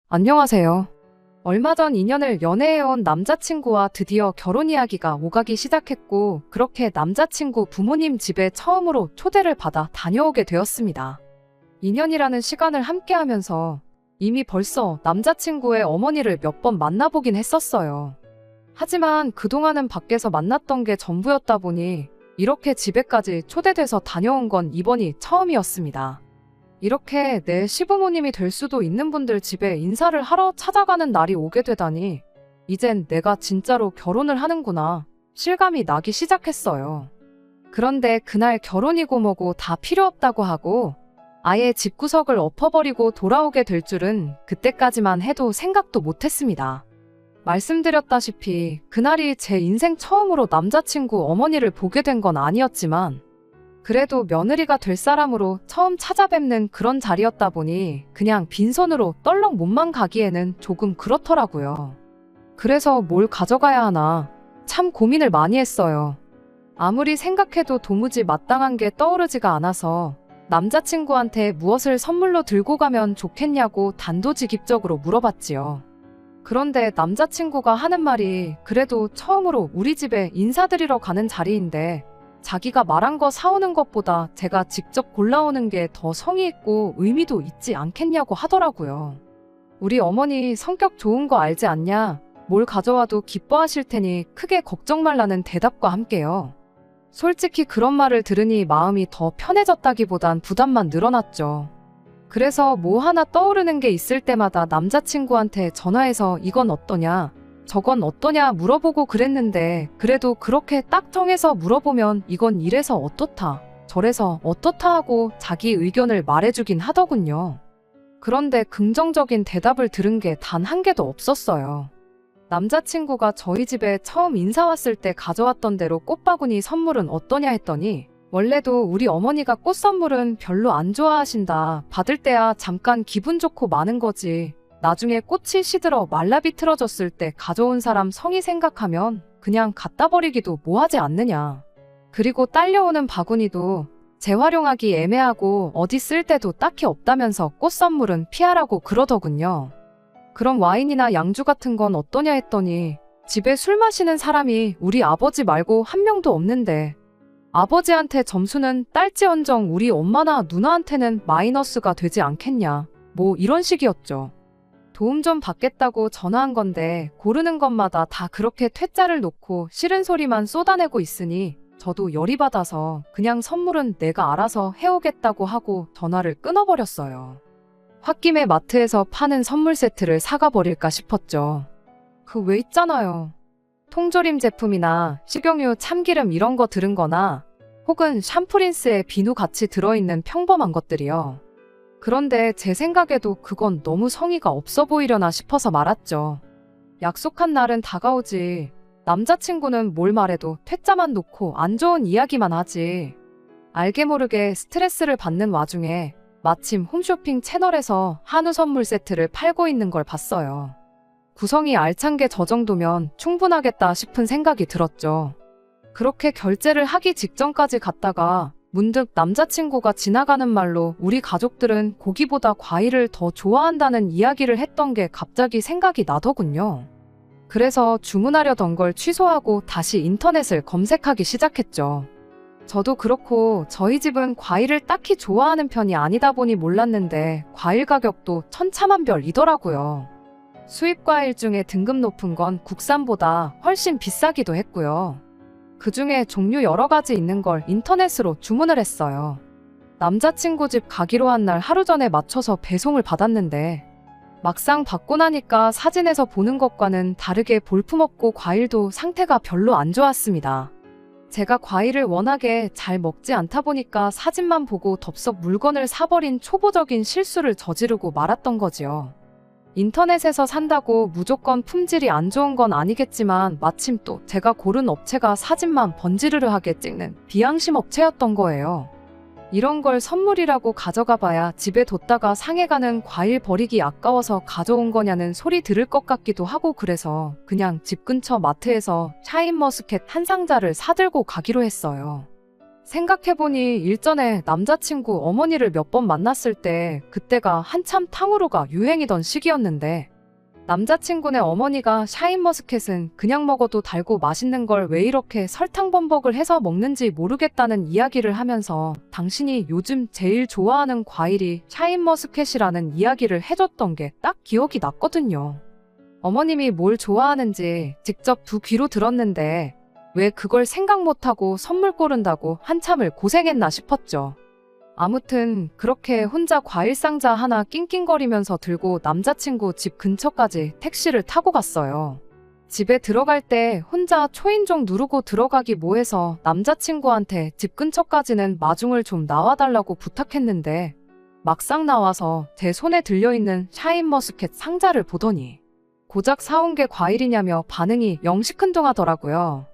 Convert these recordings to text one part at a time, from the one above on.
안녕하세요. 얼마 전 2년을 연애해온 남자친구와 드디어 결혼 이야기가 오가기 시작했고, 그렇게 남자친구 부모님 집에 처음으로 초대를 받아 다녀오게 되었습니다. 2년이라는 시간을 함께하면서 이미 벌써 남자친구의 어머니를 몇 번 만나보긴 했었어요. 하지만 그동안은 밖에서 만났던 게 전부였다 보니 이렇게 집에까지 초대돼서 다녀온 건 이번이 처음이었습니다. 이렇게 내 시부모님이 될 수도 있는 분들 집에 인사를 하러 찾아가는 날이 오게 되다니, 이젠 내가 진짜로 결혼을 하는구나 실감이 나기 시작했어요. 그런데 그날 결혼이고 뭐고 다 필요 없다고 하고 아예 집구석을 엎어버리고 돌아오게 될 줄은 그때까지만 해도 생각도 못했습니다. 말씀드렸다시피 그날이 제 인생 처음으로 남자친구 어머니를 보게 된 건 아니었지만, 그래도 며느리가 될 사람으로 처음 찾아뵙는 그런 자리였다 보니 그냥 빈손으로 떨렁 몸만 가기에는 조금 그렇더라고요. 그래서 뭘 가져가야 하나 참 고민을 많이 했어요. 아무리 생각해도 도무지 마땅한 게 떠오르지가 않아서 남자친구한테 무엇을 선물로 들고 가면 좋겠냐고 단도직입적으로 물어봤지요. 그런데 남자친구가 하는 말이, 그래도 처음으로 우리 집에 인사드리러 가는 자리인데 자기가 말한 거 사오는 것보다 제가 직접 골라오는 게 더 성의 있고 의미도 있지 않겠냐고 하더라고요. 우리 어머니 성격 좋은 거 알지 않냐? 뭘 가져와도 기뻐하실 테니 크게 걱정 말라는 대답과 함께요. 솔직히 그런 말을 들으니 마음이 더 편해졌다기보단 부담만 늘어났죠. 그래서 뭐 하나 떠오르는 게 있을 때마다 남자친구한테 전화해서 이건 어떠냐, 저건 어떠냐 물어보고 그랬는데, 그래도 그렇게 딱 정해서 물어보면 이건 이래서 어떻다, 저래서 어떻다 하고 자기 의견을 말해주긴 하더군요. 그런데 긍정적인 대답을 들은 게 단 한 개도 없었어요. 남자친구가 저희 집에 처음 인사 왔을 때 가져왔던 대로 꽃바구니 선물은 어떠냐 했더니, 원래도 우리 어머니가 꽃 선물은 별로 안 좋아하신다, 받을 때야 잠깐 기분 좋고 마는 거지, 나중에 꽃이 시들어 말라 비틀어졌을 때 가져온 사람 성의 생각하면 그냥 갖다 버리기도 뭐하지 않느냐. 그리고 딸려오는 바구니도 재활용하기 애매하고 어디 쓸 데도 딱히 없다면서 꽃 선물은 피하라고 그러더군요. 그럼 와인이나 양주 같은 건 어떠냐 했더니, 집에 술 마시는 사람이 우리 아버지 말고 한 명도 없는데 아버지한테 점수는 딸지언정 우리 엄마나 누나한테는 마이너스가 되지 않겠냐, 뭐 이런 식이었죠. 도움 좀 받겠다고 전화한 건데 고르는 것마다 다 그렇게 퇴짜를 놓고 싫은 소리만 쏟아내고 있으니 저도 열이 받아서 그냥 선물은 내가 알아서 해오겠다고 하고 전화를 끊어버렸어요. 홧김에 마트에서 파는 선물 세트를 사가 버릴까 싶었죠. 그 왜 있잖아요, 통조림 제품이나 식용유, 참기름 이런 거 들은 거나 혹은 샴푸린스에 비누 같이 들어있는 평범한 것들이요. 그런데 제 생각에도 그건 너무 성의가 없어 보이려나 싶어서 말았죠. 약속한 날은 다가오지, 남자친구는 뭘 말해도 퇴짜만 놓고 안 좋은 이야기만 하지. 알게 모르게 스트레스를 받는 와중에 마침 홈쇼핑 채널에서 한우 선물 세트를 팔고 있는 걸 봤어요. 구성이 알찬 게 저 정도면 충분하겠다 싶은 생각이 들었죠. 그렇게 결제를 하기 직전까지 갔다가 문득 남자친구가 지나가는 말로 우리 가족들은 고기보다 과일을 더 좋아한다는 이야기를 했던 게 갑자기 생각이 나더군요. 그래서 주문하려던 걸 취소하고 다시 인터넷을 검색하기 시작했죠. 저도 그렇고 저희 집은 과일을 딱히 좋아하는 편이 아니다 보니 몰랐는데 과일 가격도 천차만별이더라고요. 수입 과일 중에 등급 높은 건 국산보다 훨씬 비싸기도 했고요. 그중에 종류 여러 가지 있는 걸 인터넷으로 주문을 했어요. 남자친구 집 가기로 한 날 하루 전에 맞춰서 배송을 받았는데 막상 받고 나니까 사진에서 보는 것과는 다르게 볼품없고 과일도 상태가 별로 안 좋았습니다. 제가 과일을 워낙에 잘 먹지 않다 보니까 사진만 보고 덥석 물건을 사버린 초보적인 실수를 저지르고 말았던 거지요. 인터넷에서 산다고 무조건 품질이 안 좋은 건 아니겠지만 마침 또 제가 고른 업체가 사진만 번지르르하게 찍는 비양심 업체였던 거예요. 이런 걸 선물이라고 가져가 봐야 집에 뒀다가 상해가는 과일 버리기 아까워서 가져온 거냐는 소리 들을 것 같기도 하고, 그래서 그냥 집 근처 마트에서 샤인머스켓 한 상자를 사들고 가기로 했어요. 생각해보니 일전에 남자친구 어머니를 몇 번 만났을 때 그때가 한참 탕후루가 유행이던 시기였는데 남자친구네 어머니가 샤인머스켓은 그냥 먹어도 달고 맛있는 걸 왜 이렇게 설탕 범벅을 해서 먹는지 모르겠다는 이야기를 하면서 당신이 요즘 제일 좋아하는 과일이 샤인머스켓이라는 이야기를 해줬던 게 딱 기억이 났거든요. 어머님이 뭘 좋아하는지 직접 두 귀로 들었는데 왜 그걸 생각 못하고 선물 고른다고 한참을 고생했나 싶었죠. 아무튼 그렇게 혼자 과일 상자 하나 낑낑거리면서 들고 남자친구 집 근처까지 택시를 타고 갔어요. 집에 들어갈 때 혼자 초인종 누르고 들어가기 뭐해서 남자친구한테 집 근처까지는 마중을 좀 나와달라고 부탁했는데 막상 나와서 제 손에 들려있는 샤인머스켓 상자를 보더니 고작 사온 게 과일이냐며 반응이 영 시큰둥하더라고요.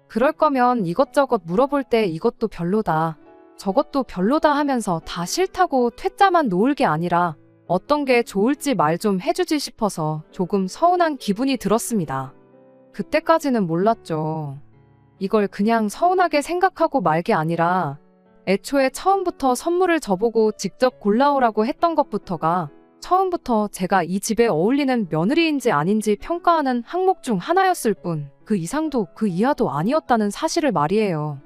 그럴 거면 이것저것 물어볼 때 이것도 별로다, 저것도 별로다 하면서 다 싫다고 퇴짜만 놓을 게 아니라 어떤 게 좋을지 말 좀 해주지 싶어서 조금 서운한 기분이 들었습니다. 그때까지는 몰랐죠. 이걸 그냥 서운하게 생각하고 말 게 아니라 애초에 처음부터 선물을 저보고 직접 골라오라고 했던 것부터가 처음부터 제가 이 집에 어울리는 며느리인지 아닌지 평가하는 항목 중 하나였을 뿐 그 이상도 그 이하도 아니었다는 사실을 말이에요.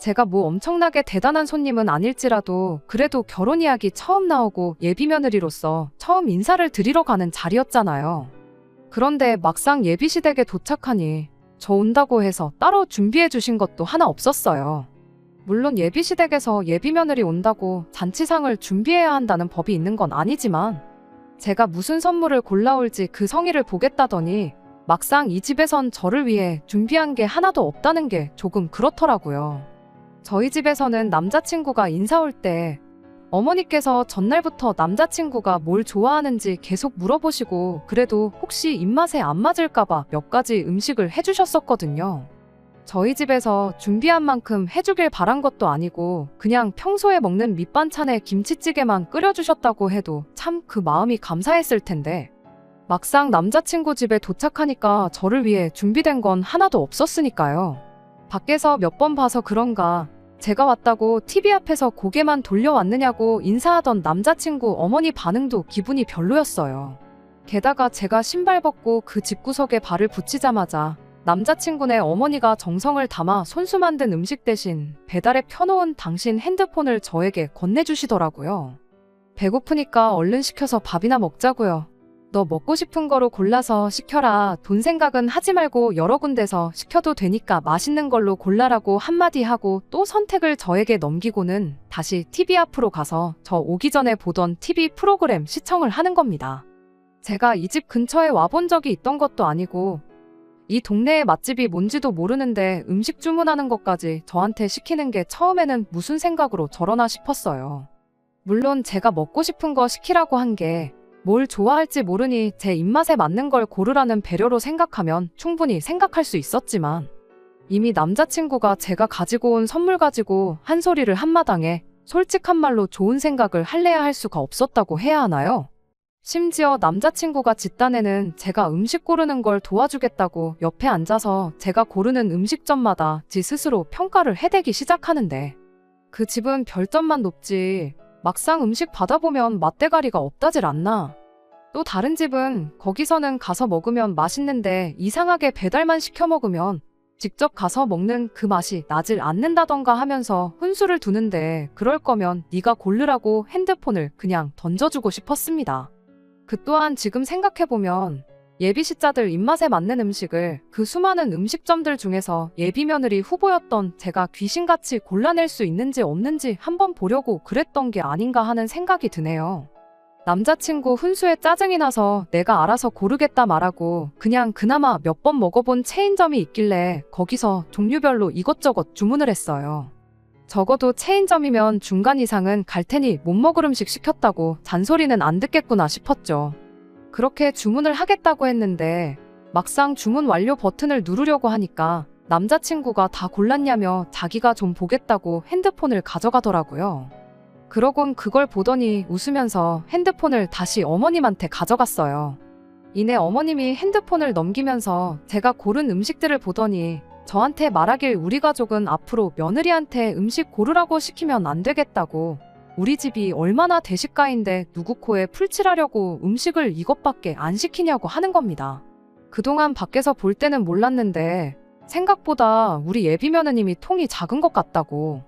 제가 뭐 엄청나게 대단한 손님은 아닐지라도 그래도 결혼 이야기 처음 나오고 예비며느리로서 처음 인사를 드리러 가는 자리였잖아요. 그런데 막상 예비시댁에 도착하니 저 온다고 해서 따로 준비해 주신 것도 하나 없었어요. 물론 예비시댁에서 예비며느리 온다고 잔치상을 준비해야 한다는 법이 있는 건 아니지만 제가 무슨 선물을 골라올지 그 성의를 보겠다더니 막상 이 집에선 저를 위해 준비한 게 하나도 없다는 게 조금 그렇더라고요. 저희 집에서는 남자친구가 인사 올 때 어머니께서 전날부터 남자친구가 뭘 좋아하는지 계속 물어보시고 그래도 혹시 입맛에 안 맞을까봐 몇 가지 음식을 해주셨었거든요. 저희 집에서 준비한 만큼 해주길 바란 것도 아니고 그냥 평소에 먹는 밑반찬에 김치찌개만 끓여주셨다고 해도 참 그 마음이 감사했을 텐데 막상 남자친구 집에 도착하니까 저를 위해 준비된 건 하나도 없었으니까요. 밖에서 몇 번 봐서 그런가 제가 왔다고 TV 앞에서 고개만 돌려왔느냐고 인사하던 남자친구 어머니 반응도 기분이 별로였어요. 게다가 제가 신발 벗고 그 집구석에 발을 붙이자마자 남자친구네 어머니가 정성을 담아 손수 만든 음식 대신 배달에 펴놓은 당신 핸드폰을 저에게 건네주시더라고요. 배고프니까 얼른 시켜서 밥이나 먹자고요. 너 먹고 싶은 거로 골라서 시켜라. 돈 생각은 하지 말고 여러 군데서 시켜도 되니까 맛있는 걸로 골라라고 한마디 하고 또 선택을 저에게 넘기고는 다시 TV 앞으로 가서 저 오기 전에 보던 TV 프로그램 시청을 하는 겁니다. 제가 이 집 근처에 와본 적이 있던 것도 아니고 이 동네의 맛집이 뭔지도 모르는데 음식 주문하는 것까지 저한테 시키는 게 처음에는 무슨 생각으로 저러나 싶었어요. 물론 제가 먹고 싶은 거 시키라고 한 게 뭘 좋아할지 모르니 제 입맛에 맞는 걸 고르라는 배려로 생각하면 충분히 생각할 수 있었지만 이미 남자친구가 제가 가지고 온 선물 가지고 한 소리를 한마당에 솔직한 말로 좋은 생각을 할래야 할 수가 없었다고 해야 하나요? 심지어 남자친구가 집단에는 제가 음식 고르는 걸 도와주겠다고 옆에 앉아서 제가 고르는 음식점마다 지 스스로 평가를 해대기 시작하는데 그 집은 별점만 높지 막상 음식 받아보면 맛대가리가 없다질 않나. 또 다른 집은 거기서는 가서 먹으면 맛있는데 이상하게 배달만 시켜 먹으면 직접 가서 먹는 그 맛이 나질 않는다던가 하면서 훈수를 두는데 그럴 거면 네가 고르라고 핸드폰을 그냥 던져주고 싶었습니다. 그 또한 지금 생각해보면 예비시자들 입맛에 맞는 음식을 그 수많은 음식점들 중에서 예비며느리 후보였던 제가 귀신같이 골라낼 수 있는지 없는지 한번 보려고 그랬던 게 아닌가 하는 생각이 드네요. 남자친구 훈수에 짜증이 나서 내가 알아서 고르겠다 말하고 그냥 그나마 몇 번 먹어본 체인점이 있길래 거기서 종류별로 이것저것 주문을 했어요. 적어도 체인점이면 중간 이상은 갈 테니 못 먹을 음식 시켰다고 잔소리는 안 듣겠구나 싶었죠. 그렇게 주문을 하겠다고 했는데 막상 주문 완료 버튼을 누르려고 하니까 남자친구가 다 골랐냐며 자기가 좀 보겠다고 핸드폰을 가져가더라고요. 그러곤 그걸 보더니 웃으면서 핸드폰을 다시 어머님한테 가져갔어요. 이내 어머님이 핸드폰을 넘기면서 제가 고른 음식들을 보더니 저한테 말하길 우리 가족은 앞으로 며느리한테 음식 고르라고 시키면 안 되겠다고. 우리 집이 얼마나 대식가인데 누구 코에 풀칠하려고 음식을 이것밖에 안 시키냐고 하는 겁니다. 그동안 밖에서 볼 때는 몰랐는데 생각보다 우리 예비 며느님이 통이 작은 것 같다고.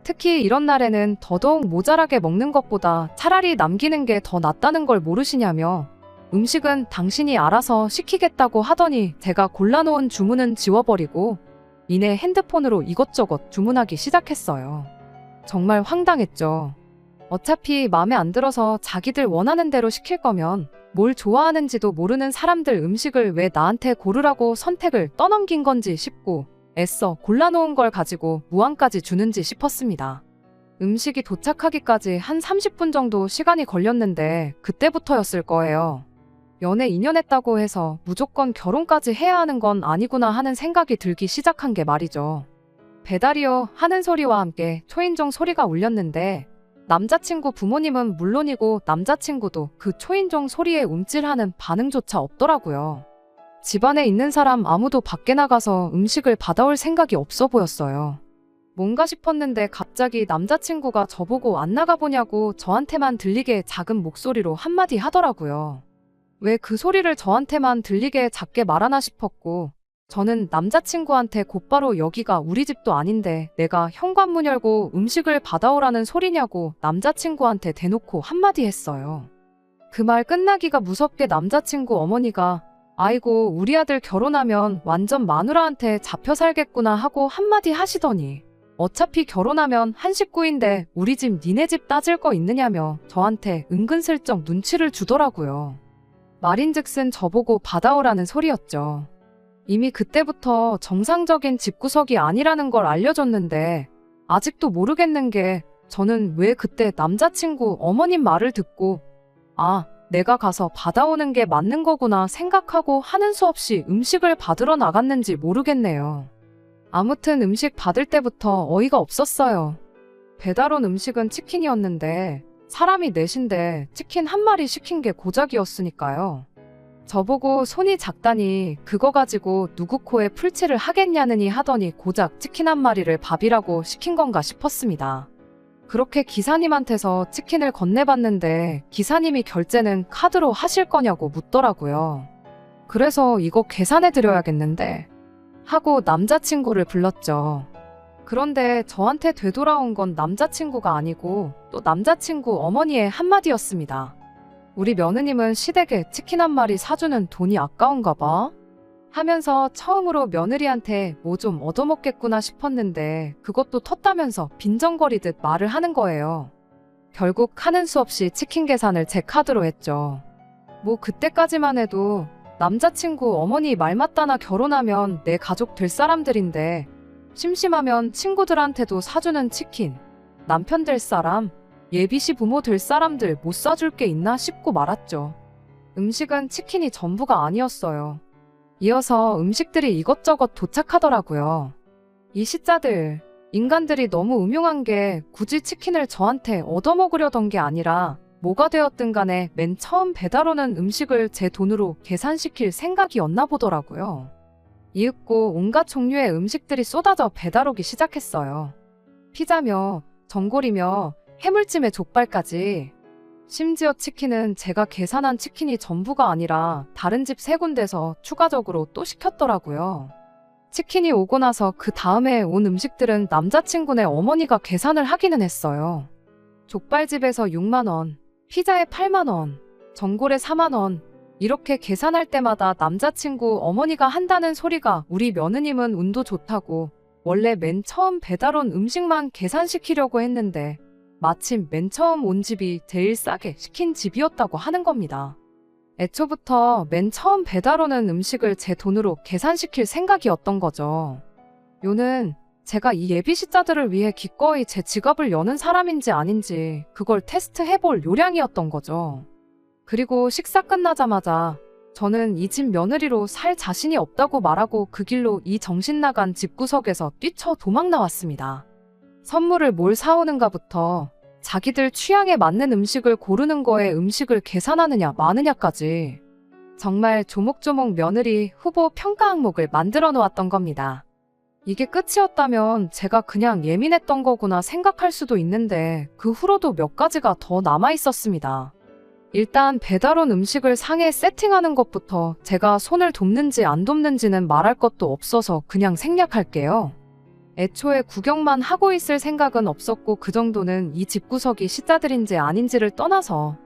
특히 이런 날에는 더더욱 모자라게 먹는 것보다 차라리 남기는 게 더 낫다는 걸 모르시냐며 음식은 당신이 알아서 시키겠다고 하더니 제가 골라놓은 주문은 지워버리고 이내 핸드폰으로 이것저것 주문하기 시작했어요. 정말 황당했죠. 어차피 마음에 안 들어서 자기들 원하는 대로 시킬 거면 뭘 좋아하는지도 모르는 사람들 음식을 왜 나한테 고르라고 선택을 떠넘긴 건지 싶고 애써 골라놓은 걸 가지고 무한까지 주는지 싶었습니다. 음식이 도착하기까지 한 30분 정도 시간이 걸렸는데 그때부터였을 거예요. 연애 2년 했다고 해서 무조건 결혼까지 해야 하는 건 아니구나 하는 생각이 들기 시작한 게 말이죠. 배달이요 하는 소리와 함께 초인종 소리가 울렸는데 남자친구 부모님은 물론이고 남자친구도 그 초인종 소리에 움찔하는 반응조차 없더라고요. 집안에 있는 사람 아무도 밖에 나가서 음식을 받아올 생각이 없어 보였어요. 뭔가 싶었는데 갑자기 남자친구가 저보고 안 나가보냐고 저한테만 들리게 작은 목소리로 한마디 하더라고요. 왜 그 소리를 저한테만 들리게 작게 말하나 싶었고 저는 남자친구한테 곧바로 여기가 우리 집도 아닌데 내가 현관문 열고 음식을 받아오라는 소리냐고 남자친구한테 대놓고 한마디 했어요. 그 말 끝나기가 무섭게 남자친구 어머니가 아이고 우리 아들 결혼하면 완전 마누라한테 잡혀 살겠구나 하고 한마디 하시더니 어차피 결혼하면 한 식구인데 우리 집 니네 집 따질 거 있느냐며 저한테 은근슬쩍 눈치를 주더라고요. 말인즉슨 저보고 받아오라는 소리였죠. 이미 그때부터 정상적인 집구석이 아니라는 걸 알려줬는데 아직도 모르겠는 게 저는 왜 그때 남자친구 어머님 말을 듣고 아, 내가 가서 받아오는 게 맞는 거구나 생각하고 하는 수 없이 음식을 받으러 나갔는지 모르겠네요. 아무튼 음식 받을 때부터 어이가 없었어요. 배달 온 음식은 치킨이었는데 사람이 넷인데 치킨 한 마리 시킨 게 고작이었으니까요. 저보고 손이 작다니 그거 가지고 누구 코에 풀칠을 하겠냐느니 하더니 고작 치킨 한 마리를 밥이라고 시킨 건가 싶었습니다. 그렇게 기사님한테서 치킨을 건네봤는데 기사님이 결제는 카드로 하실 거냐고 묻더라고요. 그래서 이거 계산해 드려야겠는데 하고 남자친구를 불렀죠. 그런데 저한테 되돌아온 건 남자친구가 아니고 또 남자친구 어머니의 한마디였습니다. 우리 며느님은 시댁에 치킨 한 마리 사주는 돈이 아까운가 봐? 하면서 처음으로 며느리한테 뭐 좀 얻어먹겠구나 싶었는데 그것도 텄다면서 빈정거리듯 말을 하는 거예요. 결국 하는 수 없이 치킨 계산을 제 카드로 했죠. 뭐 그때까지만 해도 남자친구 어머니 말 맞다나 결혼하면 내 가족 될 사람들인데 심심하면 친구들한테도 사주는 치킨, 남편 될 사람, 예비시 부모 될 사람들 못 사줄 게 있나 싶고 말았죠. 음식은 치킨이 전부가 아니었어요. 이어서 음식들이 이것저것 도착하더라고요. 이 시짜들, 인간들이 너무 음흉한 게 굳이 치킨을 저한테 얻어먹으려던 게 아니라 뭐가 되었든 간에 맨 처음 배달 오는 음식을 제 돈으로 계산시킬 생각이었나 보더라고요. 이윽고 온갖 종류의 음식들이 쏟아져 배달 오기 시작했어요. 피자며 전골이며 해물찜에 족발까지. 심지어 치킨은 제가 계산한 치킨이 전부가 아니라 다른 집 3군데서 추가적으로 또 시켰더라고요. 치킨이 오고 나서 그 다음에 온 음식들은 남자친구네 어머니가 계산을 하기는 했어요. 족발집에서 6만원, 피자에 8만원, 전골에 4만원, 이렇게 계산할 때마다 남자친구 어머니가 한다는 소리가 우리 며느님은 운도 좋다고 원래 맨 처음 배달 온 음식만 계산시키려고 했는데 마침 맨 처음 온 집이 제일 싸게 시킨 집이었다고 하는 겁니다. 애초부터 맨 처음 배달 오는 음식을 제 돈으로 계산시킬 생각이었던 거죠. 요는 제가 이 예비시자들을 위해 기꺼이 제 지갑을 여는 사람인지 아닌지 그걸 테스트해볼 요량이었던 거죠. 그리고 식사 끝나자마자 저는 이 집 며느리로 살 자신이 없다고 말하고 그 길로 이 정신나간 집구석에서 뛰쳐 도망 나왔습니다. 선물을 뭘 사오는가부터 자기들 취향에 맞는 음식을 고르는 거에 음식을 계산하느냐 마느냐까지 정말 조목조목 며느리 후보 평가 항목을 만들어 놓았던 겁니다. 이게 끝이었다면 제가 그냥 예민했던 거구나 생각할 수도 있는데 그 후로도 몇 가지가 더 남아 있었습니다. 일단 배달 온 음식을 상에 세팅하는 것부터 제가 손을 돕는지 안 돕는지는 말할 것도 없어서 그냥 생략할게요. 애초에 구경만 하고 있을 생각은 없었고 그 정도는 이 집구석이 시자들인지 아닌지를 떠나서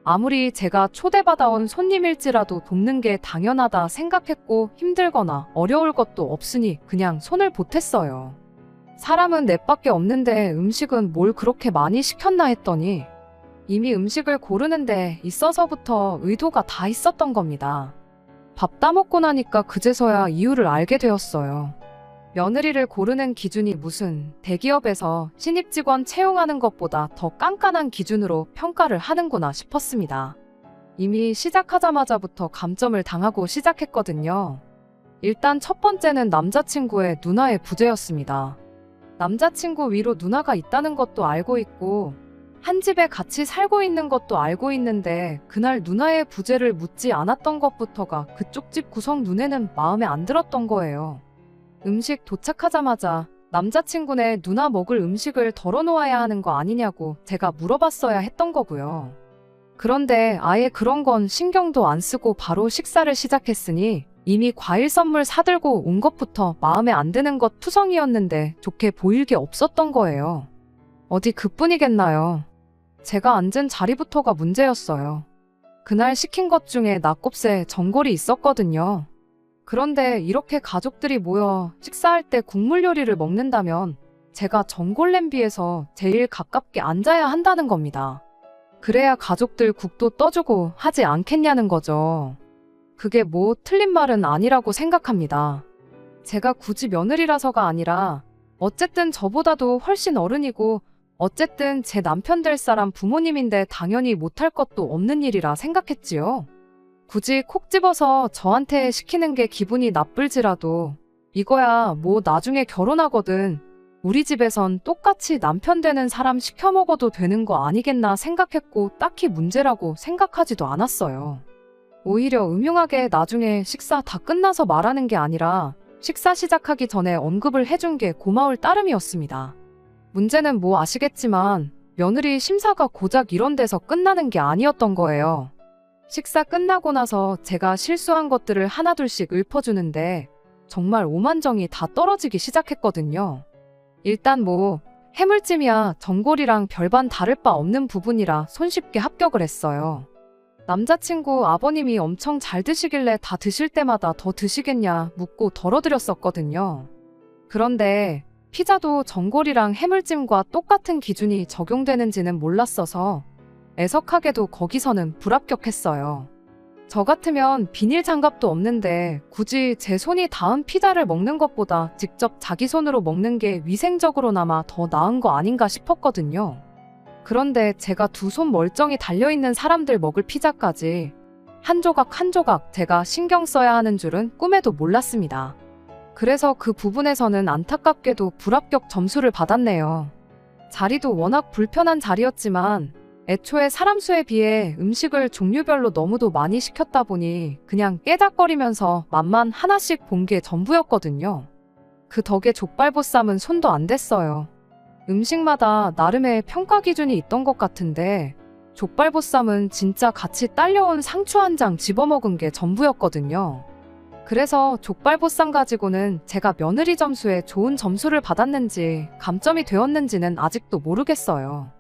아무리 제가 초대받아온 손님일지라도 돕는 게 당연하다 생각했고 힘들거나 어려울 것도 없으니 그냥 손을 보탰어요. 사람은 넷밖에 없는데 음식은 뭘 그렇게 많이 시켰나 했더니 이미 음식을 고르는 데 있어서부터 의도가 다 있었던 겁니다. 밥 따먹고 나니까 그제서야 이유를 알게 되었어요. 며느리를 고르는 기준이 무슨 대기업에서 신입 직원 채용하는 것보다 더 깐깐한 기준으로 평가를 하는구나 싶었습니다. 이미 시작하자마자부터 감점을 당하고 시작했거든요. 일단 첫 번째는 남자친구의 누나의 부재였습니다. 남자친구 위로 누나가 있다는 것도 알고 있고 한 집에 같이 살고 있는 것도 알고 있는데 그날 누나의 부재를 묻지 않았던 것부터가 그쪽 집 구성 눈에는 마음에 안 들었던 거예요. 음식 도착하자마자 남자친구네 누나 먹을 음식을 덜어놓아야 하는 거 아니냐고 제가 물어봤어야 했던 거고요. 그런데 아예 그런 건 신경도 안 쓰고 바로 식사를 시작했으니 이미 과일 선물 사들고 온 것부터 마음에 안 드는 것 투성이었는데 좋게 보일 게 없었던 거예요. 어디 그뿐이겠나요? 제가 앉은 자리부터가 문제였어요. 그날 시킨 것 중에 낙곱새 전골이 있었거든요. 그런데 이렇게 가족들이 모여 식사할 때 국물 요리를 먹는다면 제가 전골 냄비에서 제일 가깝게 앉아야 한다는 겁니다. 그래야 가족들 국도 떠주고 하지 않겠냐는 거죠. 그게 뭐 틀린 말은 아니라고 생각합니다. 제가 굳이 며느리라서가 아니라 어쨌든 저보다도 훨씬 어른이고 어쨌든 제 남편 될 사람 부모님인데 당연히 못할 것도 없는 일이라 생각했지요. 굳이 콕 집어서 저한테 시키는 게 기분이 나쁠지라도 이거야 뭐 나중에 결혼하거든 우리 집에선 똑같이 남편 되는 사람 시켜 먹어도 되는 거 아니겠나 생각했고 딱히 문제라고 생각하지도 않았어요. 오히려 음흉하게 나중에 식사 다 끝나서 말하는 게 아니라 식사 시작하기 전에 언급을 해준 게 고마울 따름이었습니다. 문제는 뭐 아시겠지만 며느리 심사가 고작 이런 데서 끝나는 게 아니었던 거예요. 식사 끝나고 나서 제가 실수한 것들을 하나둘씩 읊어주는데 정말 오만정이 다 떨어지기 시작했거든요. 일단 뭐 해물찜이야 전골이랑 별반 다를 바 없는 부분이라 손쉽게 합격을 했어요. 남자친구 아버님이 엄청 잘 드시길래 다 드실 때마다 더 드시겠냐 묻고 덜어드렸었거든요. 그런데 피자도 전골이랑 해물찜과 똑같은 기준이 적용되는지는 몰랐어서 애석하게도 거기서는 불합격했어요. 저 같으면 비닐 장갑도 없는데 굳이 제 손이 닿은 피자를 먹는 것보다 직접 자기 손으로 먹는 게 위생적으로나마 더 나은 거 아닌가 싶었거든요. 그런데 제가 두 손 멀쩡히 달려있는 사람들 먹을 피자까지 한 조각 한 조각 제가 신경 써야 하는 줄은 꿈에도 몰랐습니다. 그래서 그 부분에서는 안타깝게도 불합격 점수를 받았네요. 자리도 워낙 불편한 자리였지만 애초에 사람 수에 비해 음식을 종류별로 너무도 많이 시켰다 보니 그냥 깨작거리면서 맛만 하나씩 본 게 전부였거든요. 그 덕에 족발보쌈은 손도 안 댔어요. 음식마다 나름의 평가 기준이 있던 것 같은데 족발보쌈은 진짜 같이 딸려온 상추 한 장 집어먹은 게 전부였거든요. 그래서 족발보쌈 가지고는 제가 며느리 점수에 좋은 점수를 받았는지 감점이 되었는지는 아직도 모르겠어요.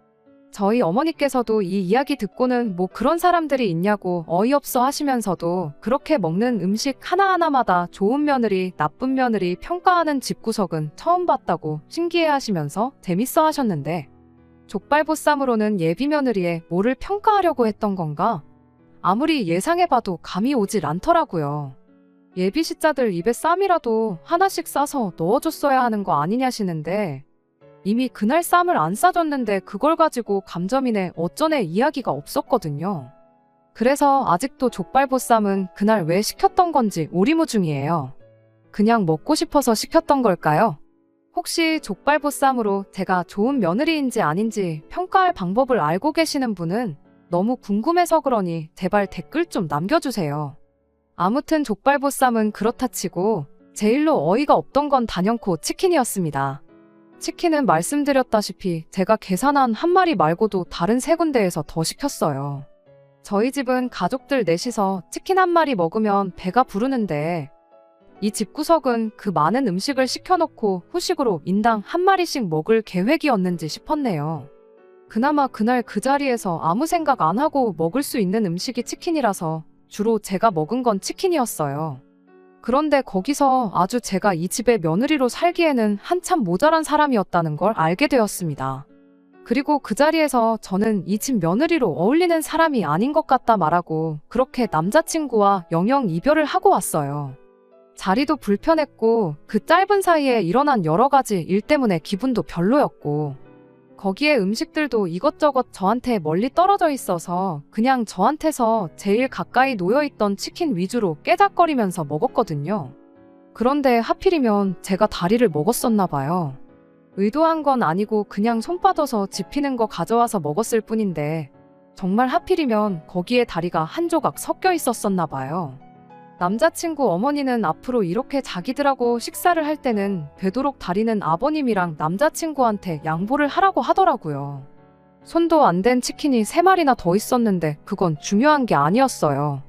저희 어머니께서도 이 이야기 듣고는 뭐 그런 사람들이 있냐고 어이없어 하시면서도 그렇게 먹는 음식 하나하나마다 좋은 며느리, 나쁜 며느리 평가하는 집구석은 처음 봤다고 신기해 하시면서 재밌어 하셨는데 족발보쌈으로는 예비 며느리의 뭐를 평가하려고 했던 건가? 아무리 예상해봐도 감이 오질 않더라고요. 예비 시자들 입에 쌈이라도 하나씩 싸서 넣어줬어야 하는 거 아니냐시는데 이미 그날 쌈을 안 싸줬는데 그걸 가지고 감점이네 어쩌네 이야기가 없었거든요. 그래서 아직도 족발보쌈은 그날 왜 시켰던 건지 오리무중이에요. 그냥 먹고 싶어서 시켰던 걸까요? 혹시 족발보쌈으로 제가 좋은 며느리인지 아닌지 평가할 방법을 알고 계시는 분은 너무 궁금해서 그러니 제발 댓글 좀 남겨주세요. 아무튼 족발보쌈은 그렇다 치고 제일로 어이가 없던 건 단연코 치킨이었습니다. 치킨은 말씀드렸다시피 제가 계산한 한 마리 말고도 다른 세 군데에서 더 시켰어요. 저희 집은 가족들 넷이서 치킨 한 마리 먹으면 배가 부르는데 이 집구석은 그 많은 음식을 시켜놓고 후식으로 인당 한 마리씩 먹을 계획이었는지 싶었네요. 그나마 그날 그 자리에서 아무 생각 안 하고 먹을 수 있는 음식이 치킨이라서 주로 제가 먹은 건 치킨이었어요. 그런데 거기서 아주 제가 이 집의 며느리로 살기에는 한참 모자란 사람이었다는 걸 알게 되었습니다. 그리고 그 자리에서 저는 이 집 며느리로 어울리는 사람이 아닌 것 같다 말하고 그렇게 남자친구와 영영 이별을 하고 왔어요. 자리도 불편했고 그 짧은 사이에 일어난 여러 가지 일 때문에 기분도 별로였고 거기에 음식들도 이것저것 저한테 멀리 떨어져 있어서 그냥 저한테서 제일 가까이 놓여있던 치킨 위주로 깨작거리면서 먹었거든요. 그런데 하필이면 제가 다리를 먹었었나 봐요. 의도한 건 아니고 그냥 손 빠져서 집히는 거 가져와서 먹었을 뿐인데 정말 하필이면 거기에 다리가 한 조각 섞여 있었었나 봐요. 남자친구 어머니는 앞으로 이렇게 자기들하고 식사를 할 때는 되도록 다리는 아버님이랑 남자친구한테 양보를 하라고 하더라고요. 손도 안 댄 치킨이 3마리나 더 있었는데 그건 중요한 게 아니었어요.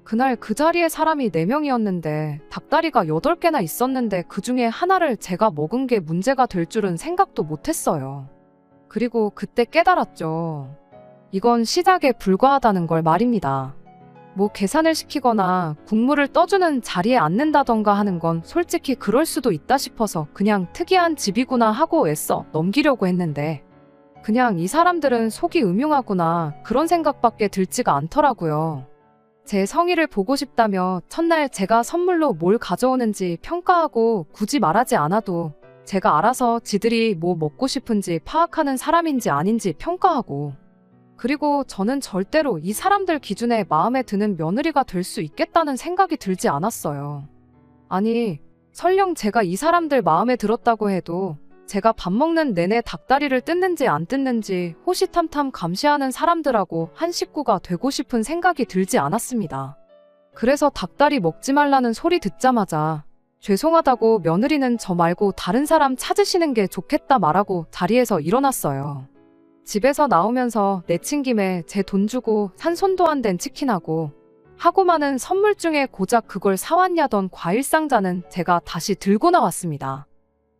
그날 그 자리에 사람이 4명이었는데 닭다리가 8개나 있었는데 그 중에 하나를 제가 먹은 게 문제가 될 줄은 생각도 못했어요. 그리고 그때 깨달았죠. 이건 시작에 불과하다는 걸 말입니다. 뭐 계산을 시키거나 국물을 떠주는 자리에 앉는다던가 하는 건 솔직히 그럴 수도 있다 싶어서 그냥 특이한 집이구나 하고 애써 넘기려고 했는데 그냥 이 사람들은 속이 음흉하구나 그런 생각밖에 들지가 않더라고요. 제 성의를 보고 싶다며 첫날 제가 선물로 뭘 가져오는지 평가하고 굳이 말하지 않아도 제가 알아서 지들이 뭐 먹고 싶은지 파악하는 사람인지 아닌지 평가하고 그리고 저는 절대로 이 사람들 기준에 마음에 드는 며느리가 될 수 있겠다는 생각이 들지 않았어요. 아니, 설령 제가 이 사람들 마음에 들었다고 해도 제가 밥 먹는 내내 닭다리를 뜯는지 안 뜯는지 호시탐탐 감시하는 사람들하고 한 식구가 되고 싶은 생각이 들지 않았습니다. 그래서 닭다리 먹지 말라는 소리 듣자마자 죄송하다고 며느리는 저 말고 다른 사람 찾으시는 게 좋겠다 말하고 자리에서 일어났어요. 집에서 나오면서 내친 김에 제 돈 주고 산 손도 안 댄 치킨하고 하고 많은 선물 중에 고작 그걸 사왔냐던 과일 상자는 제가 다시 들고 나왔습니다.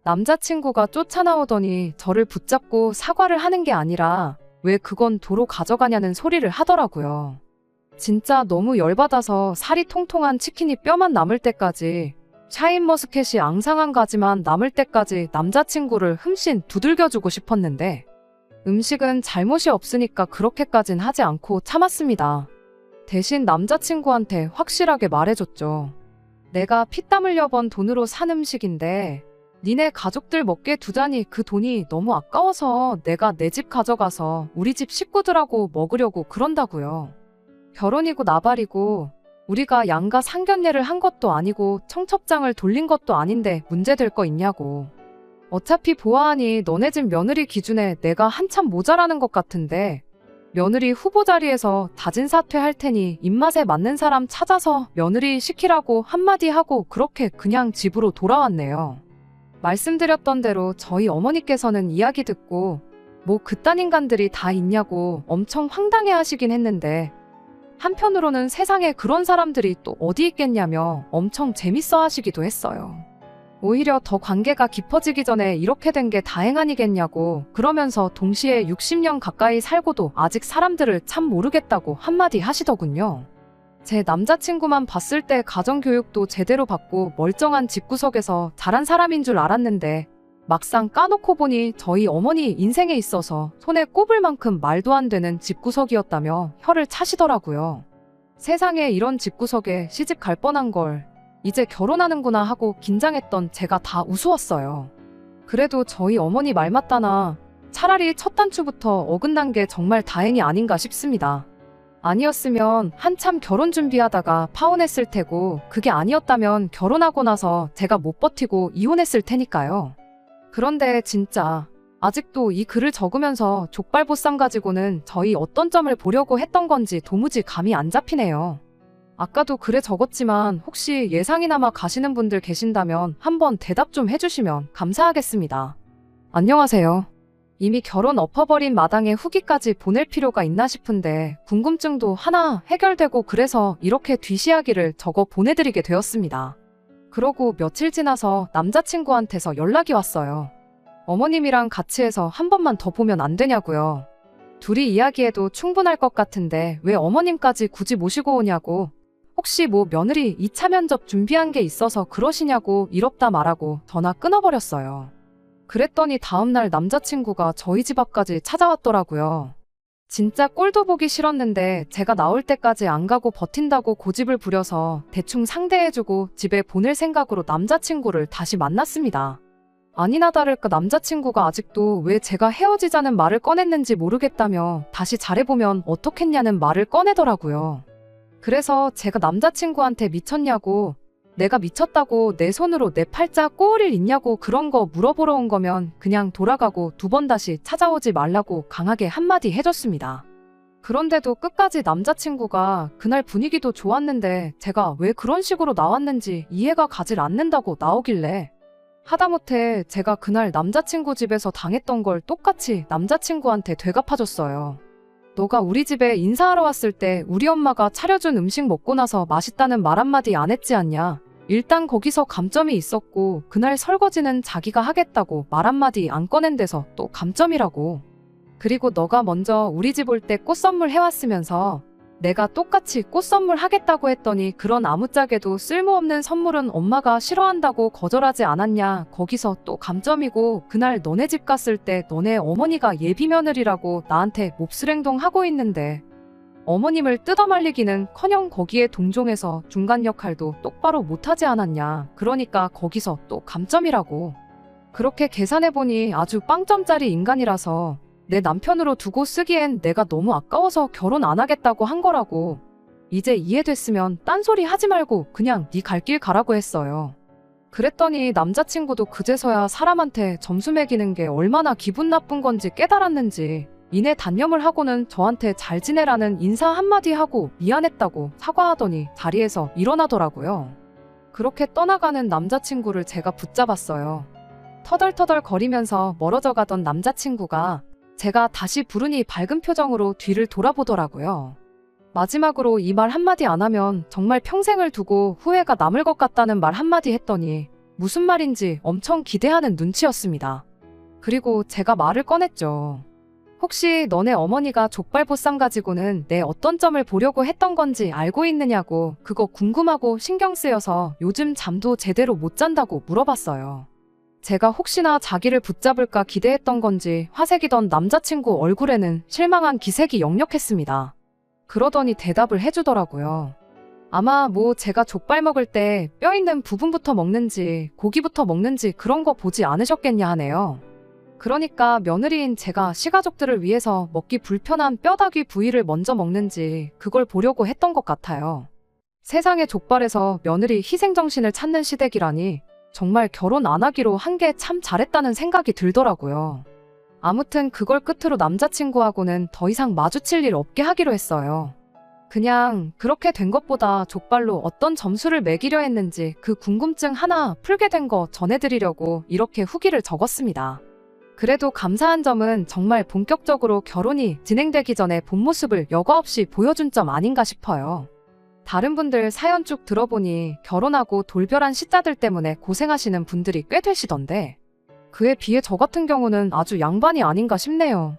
남자친구가 쫓아나오더니 저를 붙잡고 사과를 하는 게 아니라 왜 그건 도로 가져가냐는 소리를 하더라고요. 진짜 너무 열받아서 살이 통통한 치킨이 뼈만 남을 때까지 샤인머스켓이 앙상한 가지만 남을 때까지 남자친구를 흠씬 두들겨주고 싶었는데 음식은 잘못이 없으니까 그렇게까진 하지 않고 참았습니다. 대신 남자친구한테 확실하게 말해줬죠. 내가 피땀 흘려 번 돈으로 산 음식인데 니네 가족들 먹게 두자니 그 돈이 너무 아까워서 내가 내 집 가져가서 우리 집 식구들하고 먹으려고 그런다고요. 결혼이고 나발이고 우리가 양가 상견례를 한 것도 아니고 청첩장을 돌린 것도 아닌데 문제될 거 있냐고. 어차피 보아하니 너네 집 며느리 기준에 내가 한참 모자라는 것 같은데 며느리 후보 자리에서 다진 사퇴할 테니 입맛에 맞는 사람 찾아서 며느리 시키라고 한마디 하고 그렇게 그냥 집으로 돌아왔네요. 말씀드렸던 대로 저희 어머니께서는 이야기 듣고 뭐 그딴 인간들이 다 있냐고 엄청 황당해 하시긴 했는데 한편으로는 세상에 그런 사람들이 또 어디 있겠냐며 엄청 재밌어 하시기도 했어요. 오히려 더 관계가 깊어지기 전에 이렇게 된 게 다행 아니겠냐고 그러면서 동시에 60년 가까이 살고도 아직 사람들을 참 모르겠다고 한마디 하시더군요. 제 남자친구만 봤을 때 가정교육도 제대로 받고 멀쩡한 집구석에서 자란 사람인 줄 알았는데 막상 까놓고 보니 저희 어머니 인생에 있어서 손에 꼽을 만큼 말도 안 되는 집구석이었다며 혀를 차시더라고요. 세상에 이런 집구석에 시집 갈 뻔한 걸 이제 결혼하는구나 하고 긴장했던 제가 다 우스웠어요. 그래도 저희 어머니 말 맞다나 차라리 첫 단추부터 어긋난 게 정말 다행이 아닌가 싶습니다. 아니었으면 한참 결혼 준비하다가 파혼했을 테고 그게 아니었다면 결혼하고 나서 제가 못 버티고 이혼했을 테니까요. 그런데 진짜 아직도 이 글을 적으면서 족발보쌈 가지고는 저희 어떤 점을 보려고 했던 건지 도무지 감이 안 잡히네요. 아까도 글에 적었지만 혹시 예상이나마 가시는 분들 계신다면 한번 대답 좀 해주시면 감사하겠습니다. 안녕하세요. 이미 결혼 엎어버린 마당에 후기까지 보낼 필요가 있나 싶은데 궁금증도 하나 해결되고 그래서 이렇게 뒤시하기를 적어 보내드리게 되었습니다. 그러고 며칠 지나서 남자친구한테서 연락이 왔어요. 어머님이랑 같이 해서 한 번만 더 보면 안 되냐고요. 둘이 이야기해도 충분할 것 같은데 왜 어머님까지 굳이 모시고 오냐고. 혹시 뭐 며느리 2차 면접 준비한 게 있어서 그러시냐고 이럽다 말하고 전화 끊어버렸어요. 그랬더니 다음날 남자친구가 저희 집 앞까지 찾아왔더라고요. 진짜 꼴도 보기 싫었는데 제가 나올 때까지 안 가고 버틴다고 고집을 부려서 대충 상대해주고 집에 보낼 생각으로 남자친구를 다시 만났습니다. 아니나 다를까 남자친구가 아직도 왜 제가 헤어지자는 말을 꺼냈는지 모르겠다며 다시 잘해보면 어떻겠냐는 말을 꺼내더라고요. 그래서 제가 남자친구한테 미쳤냐고, 내가 미쳤다고 내 손으로 내 팔자 꼬을 일 있냐고 그런 거 물어보러 온 거면 그냥 돌아가고 두 번 다시 찾아오지 말라고 강하게 한마디 해줬습니다. 그런데도 끝까지 남자친구가 그날 분위기도 좋았는데 제가 왜 그런 식으로 나왔는지 이해가 가질 않는다고 나오길래 하다못해 제가 그날 남자친구 집에서 당했던 걸 똑같이 남자친구한테 되갚아줬어요. 너가 우리 집에 인사하러 왔을 때 우리 엄마가 차려준 음식 먹고 나서 맛있다는 말 한마디 안 했지 않냐. 일단 거기서 감점이 있었고 그날 설거지는 자기가 하겠다고 말 한마디 안 꺼낸 데서 또 감점이라고. 그리고 너가 먼저 우리 집 올 때 꽃 선물 해왔으면서 내가 똑같이 꽃 선물 하겠다고 했더니 그런 아무짝에도 쓸모없는 선물은 엄마가 싫어한다고 거절하지 않았냐. 거기서 또 감점이고 그날 너네 집 갔을 때 너네 어머니가 예비 며느리라고 나한테 몹쓸 행동하고 있는데 어머님을 뜯어말리기는커녕 거기에 동종해서 중간 역할도 똑바로 못하지 않았냐. 그러니까 거기서 또 감점이라고. 그렇게 계산해보니 아주 빵점짜리 인간이라서 내 남편으로 두고 쓰기엔 내가 너무 아까워서 결혼 안 하겠다고 한 거라고. 이제 이해됐으면 딴소리 하지 말고 그냥 네 갈 길 가라고 했어요. 그랬더니 남자친구도 그제서야 사람한테 점수 매기는 게 얼마나 기분 나쁜 건지 깨달았는지 이내 단념을 하고는 저한테 잘 지내라는 인사 한마디 하고 미안했다고 사과하더니 자리에서 일어나더라고요. 그렇게 떠나가는 남자친구를 제가 붙잡았어요. 터덜터덜 거리면서 멀어져 가던 남자친구가 제가 다시 부르니 밝은 표정으로 뒤를 돌아보더라고요. 마지막으로 이 말 한마디 안 하면 정말 평생을 두고 후회가 남을 것 같다는 말 한마디 했더니 무슨 말인지 엄청 기대하는 눈치였습니다. 그리고 제가 말을 꺼냈죠. 혹시 너네 어머니가 족발보쌈 가지고는 내 어떤 점을 보려고 했던 건지 알고 있느냐고. 그거 궁금하고 신경 쓰여서 요즘 잠도 제대로 못 잔다고 물어봤어요. 제가 혹시나 자기를 붙잡을까 기대했던 건지 화색이던 남자친구 얼굴에는 실망한 기색이 역력했습니다. 그러더니 대답을 해주더라고요. 아마 뭐 제가 족발 먹을 때 뼈 있는 부분부터 먹는지 고기부터 먹는지 그런 거 보지 않으셨겠냐 하네요. 그러니까 며느리인 제가 시가족들을 위해서 먹기 불편한 뼈다귀 부위를 먼저 먹는지 그걸 보려고 했던 것 같아요. 세상의 족발에서 며느리 희생정신을 찾는 시댁이라니 정말 결혼 안 하기로 한 게 참 잘했다는 생각이 들더라고요. 아무튼 그걸 끝으로 남자친구하고는 더 이상 마주칠 일 없게 하기로 했어요. 그냥 그렇게 된 것보다 족발로 어떤 점수를 매기려 했는지 그 궁금증 하나 풀게 된 거 전해드리려고 이렇게 후기를 적었습니다. 그래도 감사한 점은 정말 본격적으로 결혼이 진행되기 전에 본 모습을 여과 없이 보여준 점 아닌가 싶어요. 다른 분들 사연 쭉 들어보니 결혼하고 돌별한 시자들 때문에 고생하시는 분들이 꽤 되시던데 그에 비해 저 같은 경우는 아주 양반이 아닌가 싶네요.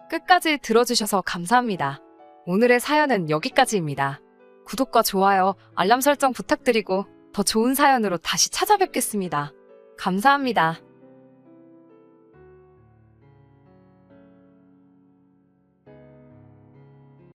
끝까지 들어주셔서 감사합니다. 오늘의 사연은 여기까지입니다. 구독과 좋아요, 알람 설정 부탁드리고 더 좋은 사연으로 다시 찾아뵙겠습니다. 감사합니다.